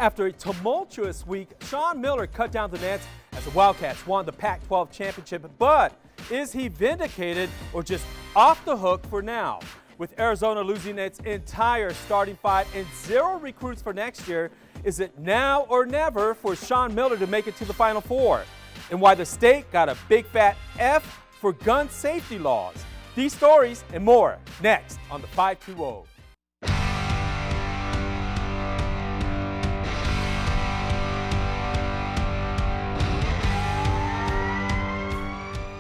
After a tumultuous week, Sean Miller cut down the nets as the Wildcats won the Pac-12 championship. But is he vindicated or just off the hook for now? With Arizona losing its entire starting five and 0 recruits for next year, is it now or never for Sean Miller to make it to the Final Four? And why the state got a big fat F for gun safety laws. These stories and more next on the 520.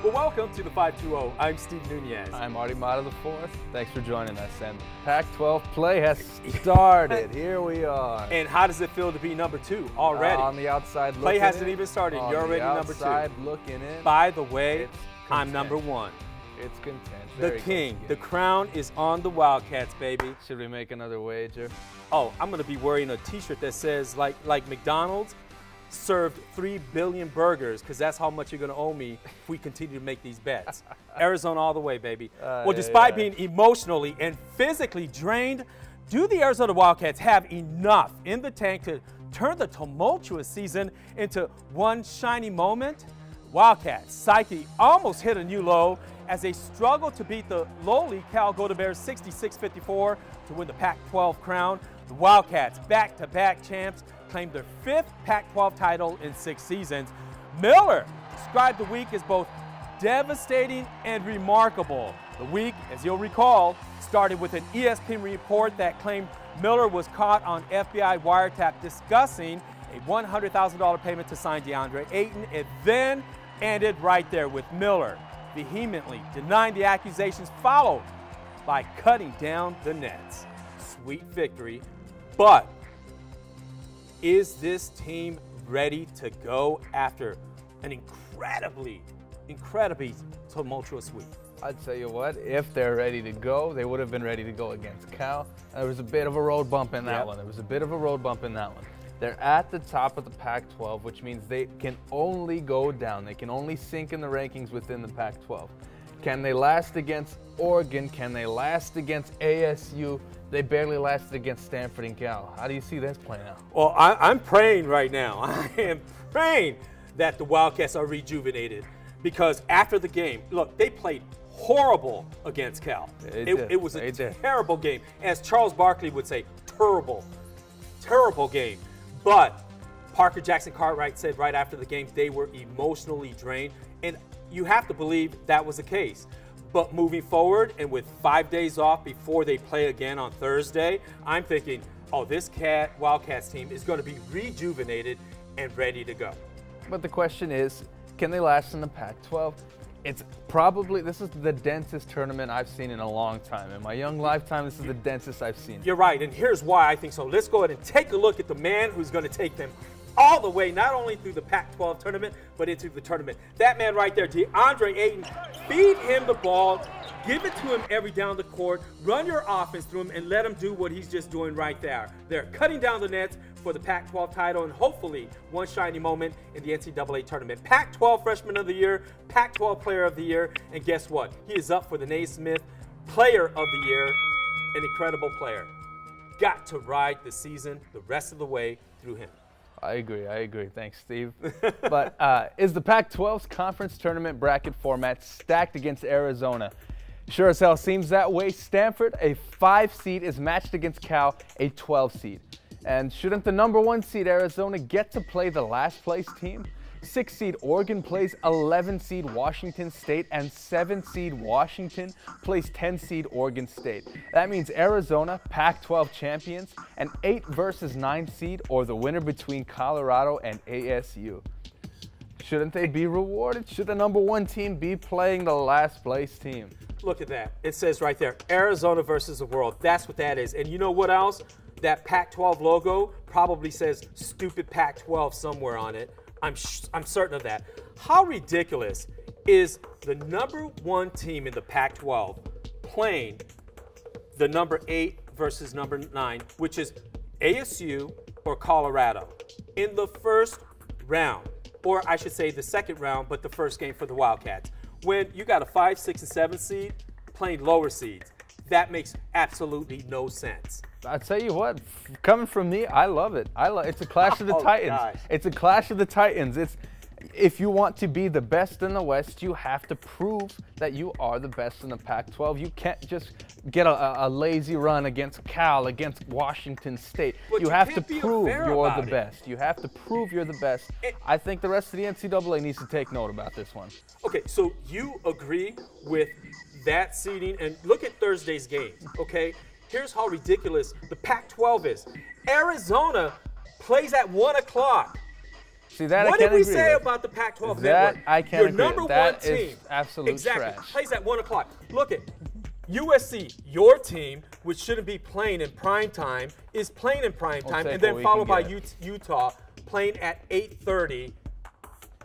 Well, welcome to the 520. I'm Steve Nunez. I'm Marty Mata the Fourth. Thanks for joining us. And Pac-12 play has started. Here we are. And how does it feel to be number 2 already? On the outside looking Play hasn't in. even started. You're already number 2. Outside looking in. By the way, It's I'm content. number 1. It's content. The Very king. good. The crown is on the Wildcats, baby. Should we make another wager? Oh, I'm going to be wearing a T-shirt that says, like McDonald's served 3 billion burgers, because that's how much you're going to owe me if we continue to make these bets. Arizona all the way, baby. Well, despite being emotionally and physically drained, do the Arizona Wildcats have enough in the tank to turn the tumultuous season into one shiny moment? Wildcats psyche almost hit a new low as they struggle to beat the lowly Cal Golden Bears 66-54 to win the Pac-12 crown. The Wildcats, back-to-back champs, claimed their 5th Pac-12 title in 6 seasons. Miller described the week as both devastating and remarkable. The week, as you'll recall, started with an ESPN report that claimed Miller was caught on FBI wiretap discussing a $100,000 payment to sign DeAndre Ayton. It then ended right there with Miller vehemently denying the accusations, followed by cutting down the nets. Sweet victory, but is this team ready to go after an incredibly tumultuous week? I'd tell you what, if they're ready to go, they would have been ready to go against Cal. There was a bit of a road bump in that one. There was a bit of a road bump in that one. They're at the top of the Pac-12, which means they can only go down. They can only sink in the rankings within the Pac-12. Can they last against Oregon? Can they last against ASU? They barely lasted against Stanford and Cal. How do you see this playing out? Well, I'm praying right now. I am praying that the Wildcats are rejuvenated, because after the game, look, they played horrible against Cal. It was a terrible game. As Charles Barkley would say, terrible game. But Parker Jackson Cartwright said right after the game they were emotionally drained, and you have to believe that was the case. But moving forward, and with 5 days off before they play again on Thursday, I'm thinking, oh, this Wildcats team is going to be rejuvenated and ready to go. But the question is, can they last in the Pac-12? It's probably, this is the densest tournament I've seen in a long time. In my young lifetime, this is the densest I've seen. You're right, and here's why I think so. Let's go ahead and take a look at the man who's going to take them all the way, not only through the Pac-12 tournament, but into the tournament. That man right there, DeAndre Ayton, feed him the ball, give it to him every down the court, run your offense through him, and let him do what he's just doing right there. They're cutting down the nets for the Pac-12 title and hopefully one shiny moment in the NCAA tournament. Pac-12 Freshman of the Year, Pac-12 Player of the Year, and guess what? He is up for the Naismith Player of the Year, an incredible player. Got to ride the season the rest of the way through him. I agree. Thanks, Steve. But is the Pac-12's conference tournament bracket format stacked against Arizona? Sure as hell seems that way. Stanford, a 5 seed, is matched against Cal, a 12 seed. And shouldn't the number 1 seed Arizona get to play the last place team? 6 seed Oregon plays 11 seed Washington State, and 7 seed Washington plays 10 seed Oregon State. That means Arizona, Pac-12 champions, and 8 versus 9 seed, or the winner between Colorado and ASU. Shouldn't they be rewarded? Should the number 1 team be playing the last place team? Look at that. It says right there, Arizona versus the world. That's what that is. And you know what else? That Pac-12 logo probably says stupid Pac-12 somewhere on it. I'm certain of that. How ridiculous is the number 1 team in the Pac-12 playing the number 8 versus number 9, which is ASU or Colorado, in the first round, or I should say the second round, but the first game for the Wildcats, when you got a 5, 6, and 7 seed playing lower seeds? That makes absolutely no sense. I tell you what, coming from me, I love it. It's a clash of the Titans. Gosh. It's a clash of the Titans. If you want to be the best in the West, you have to prove that you are the best in the Pac-12. You can't just get a lazy run against Cal, against Washington State. But you have to can't be prove unfair you're about the it. best. You have to prove you're the best. I think the rest of the NCAA needs to take note about this one. Okay, so you agree with that seeding, and look at Thursday's games, okay? Here's how ridiculous the Pac-12 is. Arizona plays at 1 o'clock. See, that What I can't did we agree say with. about the Pac-12 That network? I can't Your agree with. number That one is team, absolute exactly, trash. plays at 1 o'clock. Look at USC, your team, which shouldn't be playing in prime time, is playing in prime time, take and then what we followed by can get. Utah playing at 8:30,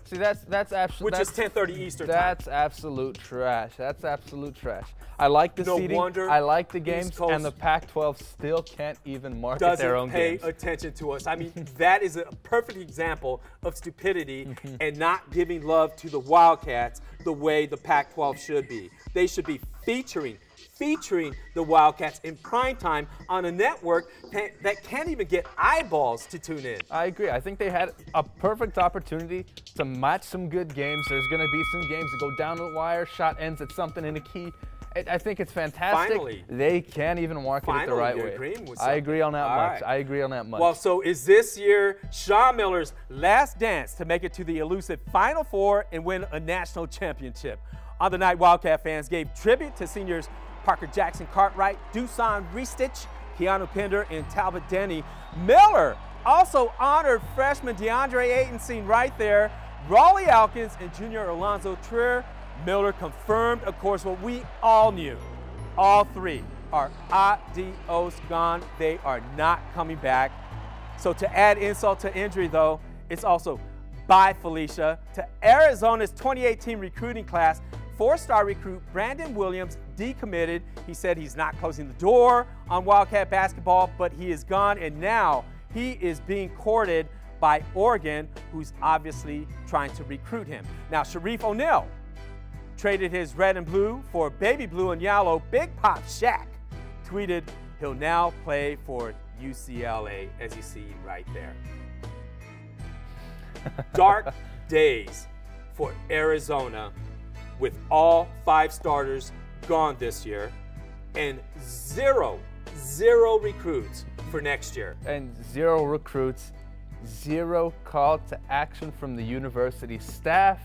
See, that's absolutely. which is 10:30 Eastern time. That's absolute trash. That's absolute trash. I like the No seeding. wonder I like the East games, Coast and the Pac-12 still can't even market Doesn't their own pay games. attention to us. I mean, that is a perfect example of stupidity and not giving love to the Wildcats the way the Pac-12 should be. They should be featuring the Wildcats in prime time on a network that can't even get eyeballs to tune in. I agree. I think they had a perfect opportunity to match some good games. There's going to be some games that go down the wire, shot ends at something in a key. I think it's fantastic. Finally. They can't even market it the right you're way. agreeing with I agree on that something. All much. right. I agree on that much. Well, so is this year Sean Miller's last dance to make it to the elusive Final Four and win a national championship? On the night, Wildcat fans gave tribute to seniors Parker Jackson Cartwright, Dusan Ristich, Keanu Pender, and Talbot Denny. Miller also honored freshman DeAndre Ayton, seen right there, Raleigh Alkins, and junior Alonzo Trier. Miller confirmed, of course, what we all knew. All three are adios gone. They are not coming back. So to add insult to injury, though, it's also bye, Felicia. To Arizona's 2018 recruiting class, four-star recruit Brandon Williams decommitted. He said he's not closing the door on Wildcat basketball, but he is gone, and now he is being courted by Oregon, who's obviously trying to recruit him. Now, Sharif O'Neal traded his red and blue for baby blue and yellow. Big Pop Shaq tweeted he'll now play for UCLA, as you see right there. Dark days for Arizona, with all 5 starters gone this year and zero recruits for next year. And 0 recruits, 0 call to action from the university staff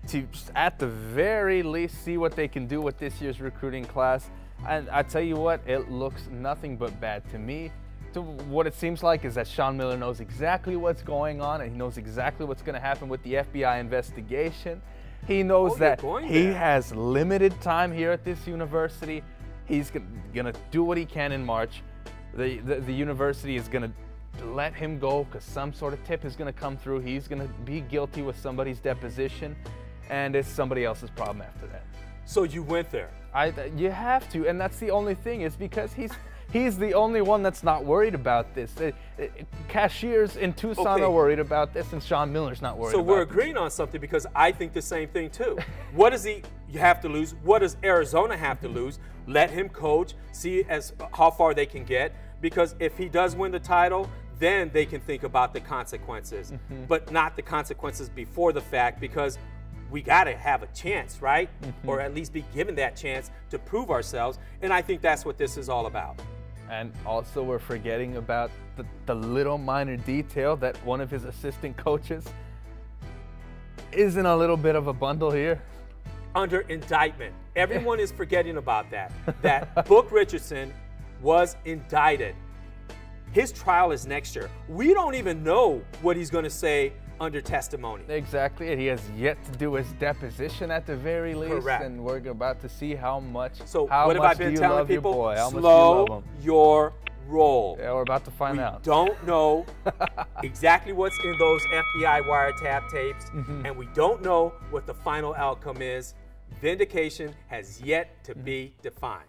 to, at the very least, see what they can do with this year's recruiting class. And I tell you what, it looks nothing but bad to me. So what it seems like is that Sean Miller knows exactly what's going on, and he knows exactly what's going to happen with the FBI investigation. He knows that he has limited time here at this university. He's going to do what he can in March. The university is going to let him go because some sort of tip is going to come through. He's going to be guilty with somebody's deposition, and it's somebody else's problem after that. So you went there? You have to, and that's the only thing, is because he's the only one that's not worried about this. Cashiers in Tucson are worried about this, and Sean Miller's not worried about it. So we're agreeing on something, because I think the same thing too. What does he have to lose? What does Arizona have to lose? Let him coach, see how far they can get, because if he does win the title, then they can think about the consequences, but not the consequences before the fact, because we got to have a chance, right? Or at least be given that chance to prove ourselves, and I think that's what this is all about. And also, we're forgetting about the little minor detail that one of his assistant coaches is in a little bit of a bundle here. Under indictment. Everyone is forgetting about that. That Book Richardson was indicted. His trial is next year. We don't even know what he's going to say under testimony. Exactly, and he has yet to do his deposition at the very least. Correct. And we're about to see how much. So how what have much I been do you telling love people? Your boy? How much do you Slow love him? your roll. Yeah, we're about to find out. We don't know exactly what's in those FBI wiretap tapes, and we don't know what the final outcome is. Vindication has yet to be defined.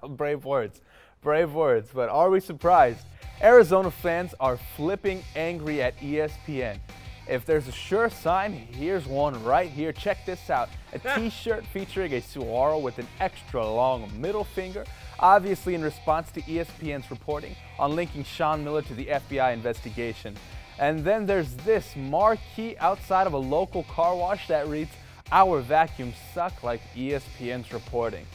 Brave words. Brave words. But are we surprised? Arizona fans are flipping angry at ESPN. If there's a sure sign, here's one right here. Check this out. A t-shirt featuring a saguaro with an extra long middle finger, obviously in response to ESPN's reporting on linking Sean Miller to the FBI investigation. And then there's this marquee outside of a local car wash that reads, "Our vacuums suck," like ESPN's reporting.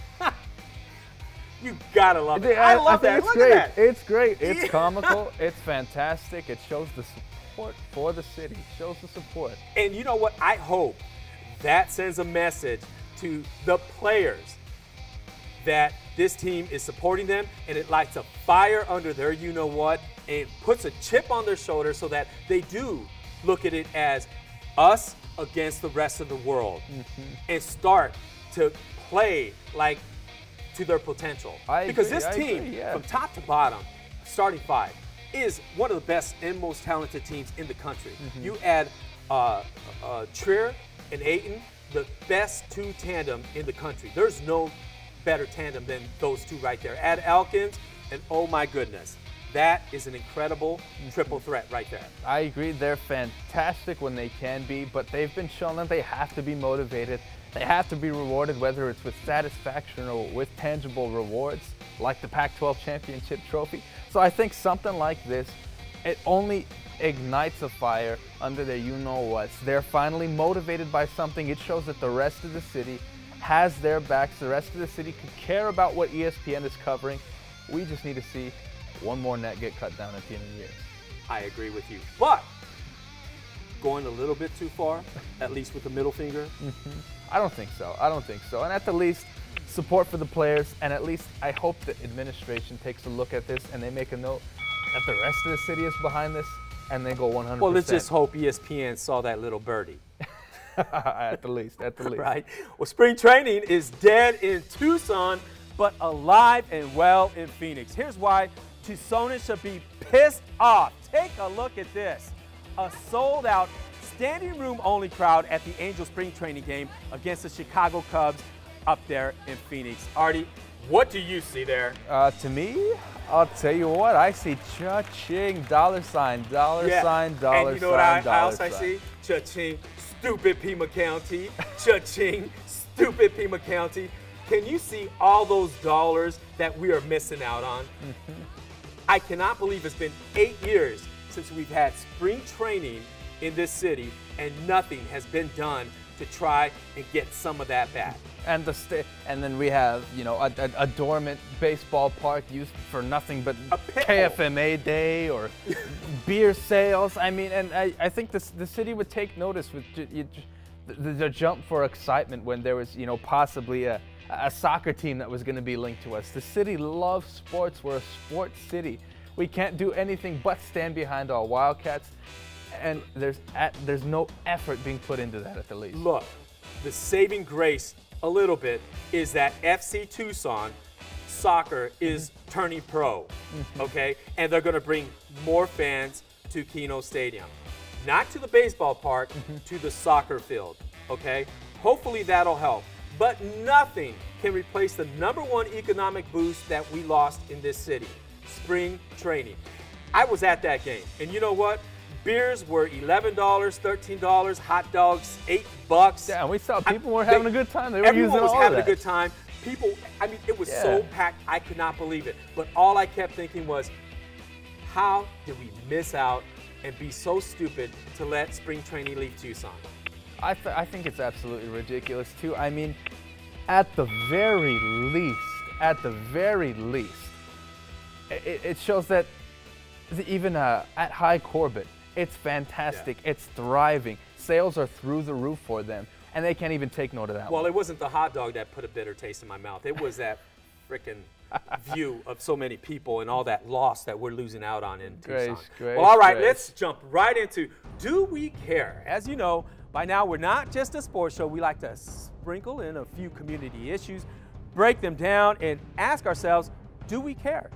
You gotta love it. I love that. Look at that. It's great. It's comical. It's fantastic. It shows the support for the city. It shows the support. And you know what? I hope that sends a message to the players that this team is supporting them, and it lights a fire under their you-know-what, and puts a chip on their shoulder so that they do look at it as us against the rest of the world and start to play like to their potential. Because this team, from top to bottom, starting five, is one of the best and most talented teams in the country. You add Trier and Ayton, the best two tandem in the country. There's no better tandem than those two right there. Add Elkins, and oh my goodness, that is an incredible triple threat right there. I agree. They're fantastic when they can be, but they've been shown that they have to be motivated. They have to be rewarded, whether it's with satisfaction or with tangible rewards, like the Pac-12 championship trophy. So I think something like this, it only ignites a fire under their you-know-whats. They're finally motivated by something. It shows that the rest of the city has their backs. The rest of the city could care about what ESPN is covering. We just need to see one more net get cut down at the end of the year. I agree with you. But going a little bit too far, at least with the middle finger? I don't think so. I don't think so. And at the least, support for the players, and at least I hope the administration takes a look at this and they make a note that the rest of the city is behind this and they go 100%. Well, let's just hope ESPN saw that little birdie. At the least, at the least. Right. Well, spring training is dead in Tucson, but alive and well in Phoenix. Here's why Tucsonans should be pissed off. Take a look at this. A sold-out, standing-room-only crowd at the Angels spring training game against the Chicago Cubs up there in Phoenix. Artie, what do you see there? To me, I'll tell you what, I see cha-ching, dollar sign, dollar sign, dollar sign. And you know what else I see? Cha-ching, stupid Pima County. Cha-ching, stupid Pima County. Can you see all those dollars that we are missing out on? I cannot believe it's been 8 years since we've had spring training in this city and nothing has been done to try and get some of that back. And then we have, you know, a dormant baseball park used for nothing but KFMA day or beer sales. I mean, and I think the city would take notice with the jump for excitement when there was, you know, possibly a soccer team that was going to be linked to us. The city loves sports. We're a sports city. We can't do anything but stand behind our Wildcats, and there's no effort being put into that at the least. Look, the saving grace a little bit is that FC Tucson soccer is turning pro, okay? And they're going to bring more fans to Keno Stadium. Not to the baseball park, to the soccer field, okay? Hopefully that'll help. But nothing can replace the #1 economic boost that we lost in this city, spring training. I was at that game, and you know what? Beers were $11, $13, hot dogs $8. Yeah, we saw people were having a good time. They were everyone using was all having of that. a good time. People, I mean, it was so packed, I could not believe it. But all I kept thinking was, how did we miss out and be so stupid to let spring training leave Tucson? I think it's absolutely ridiculous too. I mean, at the very least, it shows that even at High Corbett, it's fantastic. Yeah. It's thriving. Sales are through the roof for them, and they can't even take note of that. Well, it wasn't the hot dog that put a bitter taste in my mouth. It was that frickin' view of so many people and all that loss that we're losing out on in Tucson. Well, all right, let's jump right into Do We Care? As you know, by now we're not just a sports show. We like to sprinkle in a few community issues, break them down, and ask ourselves, do we care?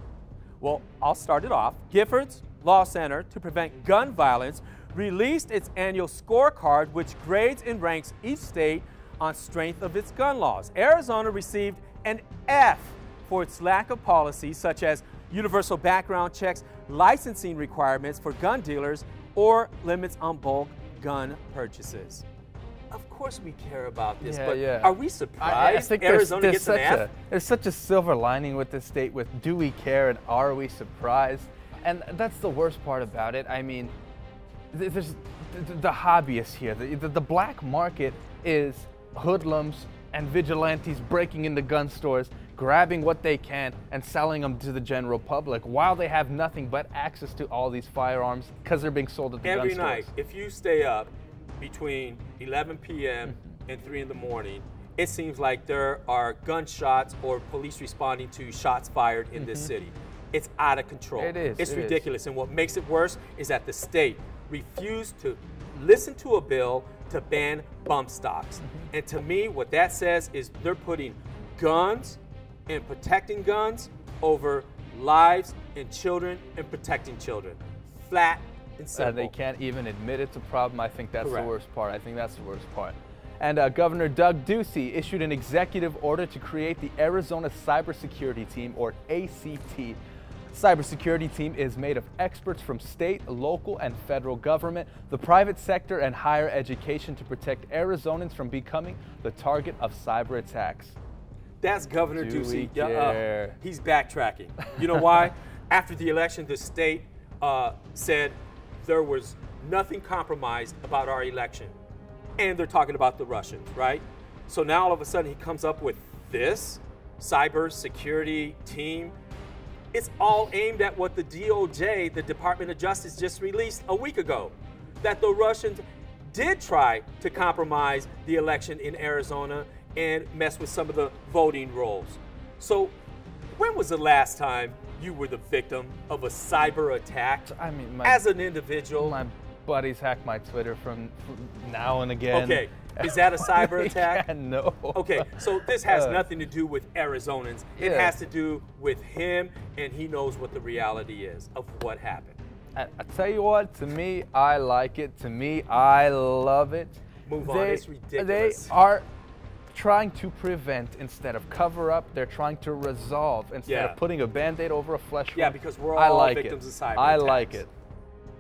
Well, I'll start it off. Giffords Law Center to Prevent Gun Violence released its annual scorecard, which grades and ranks each state on strength of its gun laws. Arizona received an F for its lack of policies such as universal background checks, licensing requirements for gun dealers, or limits on bulk gun purchases. Of course we care about this, Yeah, but yeah. are we surprised I think Arizona gets an F? there's such a silver lining with this state with do we care and are we surprised? And that's the worst part about it. I mean, there's the hobbyists here. The black market is hoodlums and vigilantes breaking into gun stores, grabbing what they can and selling them to the general public while they have nothing but access to all these firearms because they're being sold at the gun stores. Every night, if you stay up between 11 p.m. and 3 in the morning, it seems like there are gunshots or police responding to shots fired in this city. It's out of control. It is. It's ridiculous. And what makes it worse is that the state refused to listen to a bill to ban bump stocks. And to me, what that says is they're putting guns and protecting guns over lives and children and protecting children. Flat and simple. They can't even admit it's a problem. I think that's Correct. the worst part. I think that's the worst part. And Governor Doug Ducey issued an executive order to create the Arizona Cybersecurity Team, or ACT. Cybersecurity team is made of experts from state, local, and federal government, the private sector, and higher education to protect Arizonans from becoming the target of cyber attacks. That's Governor Do we Ducey. care? He's backtracking. You know why? After the election, the state said there was nothing compromised about our election. And they're talking about the Russians, right? So now all of a sudden he comes up with this cybersecurity team. It's all aimed at what the DOJ, the Department of Justice, just released a week ago, that the Russians did try to compromise the election in Arizona and mess with some of the voting rolls. So when was the last time you were the victim of a cyber attack? I mean, as an individual? My buddies hack my Twitter from now and again. Okay, is that a cyber attack? Yeah, no. Okay, so this has nothing to do with Arizonans. It has to do with him, and he knows what the reality is of what happened. I tell you what, to me, I like it. To me, I love it. Move on, it's ridiculous. They are trying to prevent instead of cover up. They're trying to resolve instead of putting a Band-Aid over a flesh wound. Yeah, because we're all victims of cyber attacks. I like it.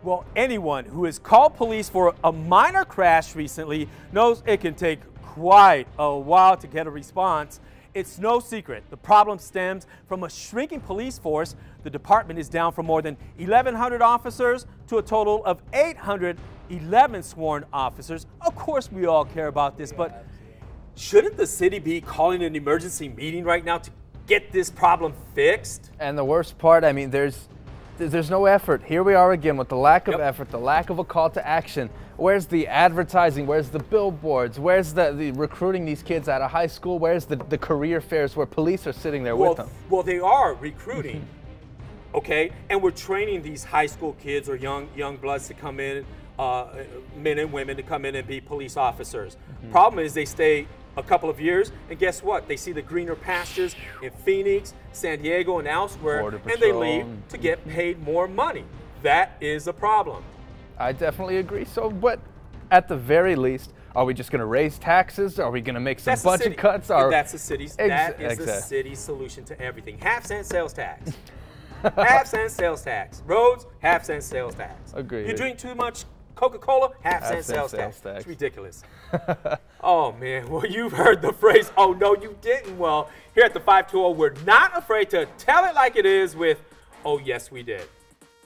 Well, anyone who has called police for a minor crash recently knows it can take quite a while to get a response. It's no secret. The problem stems from a shrinking police force. The department is down from more than 1,100 officers to a total of 811 sworn officers. Of course, we all care about this, but shouldn't the city be calling an emergency meeting right now to get this problem fixed? And the worst part, I mean, there's no effort. Here we are again with the lack of effort, the lack of a call to action. Where's the advertising? Where's the billboards? Where's the recruiting these kids out of high school? Where's the career fairs where police are sitting there with them? Well, they are recruiting, okay? And we're training these high school kids or young bloods to come in, men and women to come in and be police officers. Problem is they stay a couple of years, and guess what? They see the greener pastures in Phoenix, San Diego, and elsewhere, and they leave to get paid more money. That is a problem. I definitely agree. So, but at the very least, are we just going to raise taxes? Are we going to make some budget cuts? That's the city's. That is the city's solution to everything. Half-cent sales tax. Half-cent sales tax. Roads, half-cent sales tax. Agreed. You drink too much Coca-Cola, half-cent sales tax. It's ridiculous. Oh, man. Well, you've heard the phrase, oh, no, you didn't. Well, here at the 520, we're not afraid to tell it like it is with, oh, yes, we did.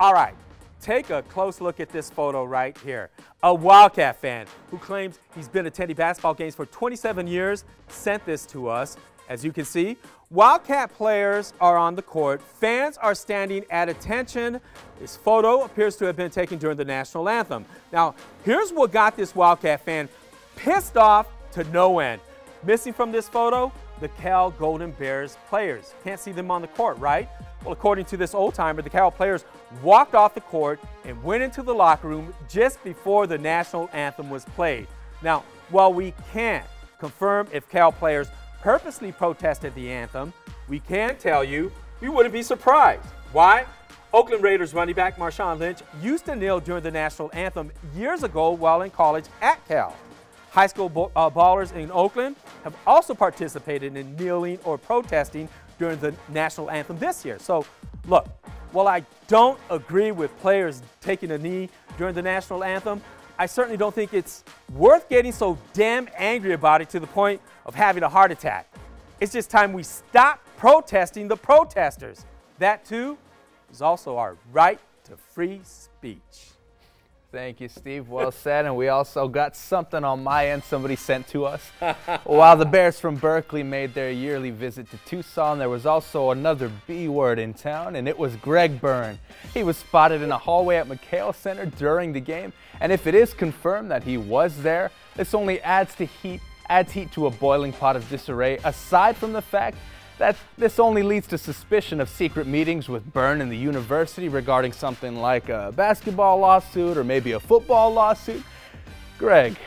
All right. Take a close look at this photo right here. A Wildcat fan who claims he's been attending basketball games for 27 years sent this to us. As you can see, Wildcat players are on the court. Fans are standing at attention. This photo appears to have been taken during the national anthem. Now, here's what got this Wildcat fan pissed off to no end. Missing from this photo, the Cal Golden Bears players. Can't see them on the court, right? Well, according to this old-timer, the Cal players walked off the court and went into the locker room just before the national anthem was played. Now, while we can't confirm if Cal players purposely protested the anthem, we can tell you we wouldn't be surprised. Why? Oakland Raiders running back Marshawn Lynch used to kneel during the national anthem years ago while in college at Cal. High school ballers in Oakland have also participated in kneeling or protesting during the national anthem this year. So, look, while I don't agree with players taking a knee during the national anthem, I certainly don't think it's worth getting so damn angry about it to the point of having a heart attack. It's just time we stop protesting the protesters. That, too, is also our right to free speech. Thank you, Steve. Well said. And we also got something on my end somebody sent to us. While the Bears from Berkeley made their yearly visit to Tucson, there was also another B word in town, and it was Greg Byrne. He was spotted in a hallway at McHale Center during the game, and if it is confirmed that he was there, this only adds heat to a boiling pot of disarray, aside from the fact that this only leads to suspicion of secret meetings with Byrne and the university regarding something like a basketball lawsuit or maybe a football lawsuit. Greg,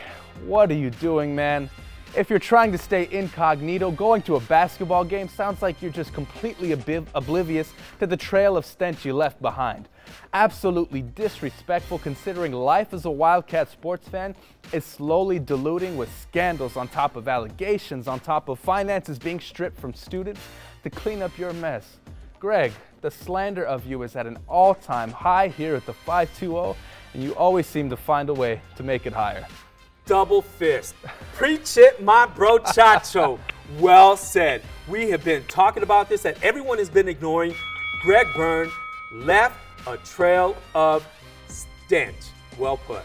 what are you doing, man? If you're trying to stay incognito, going to a basketball game sounds like you're just completely oblivious to the trail of stench you left behind. Absolutely disrespectful, considering life as a Wildcat sports fan is slowly diluting with scandals on top of allegations, on top of finances being stripped from students to clean up your mess. Greg, the slander of you is at an all-time high here at the 520, and you always seem to find a way to make it higher. Double fist. Preach it, my bro Chacho. Well said. We have been talking about this that everyone has been ignoring. Greg Byrne left a trail of stench. Well put.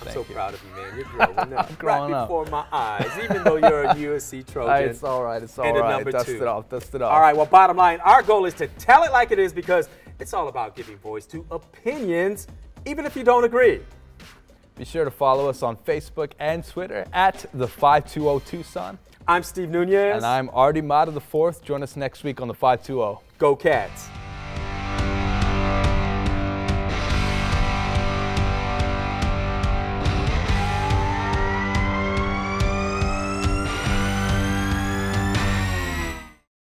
I'm so proud of you, man. You're growing up right before my eyes, even though you're a USC Trojan. It's all right. It's all right. Dust it off. Dust it off. All right. Well, bottom line, our goal is to tell it like it is because it's all about giving voice to opinions, even if you don't agree. Be sure to follow us on Facebook and Twitter at the 520 Tucson. I'm Steve Nunez. And I'm Artie Mata IV. Join us next week on the 520. Go Cats.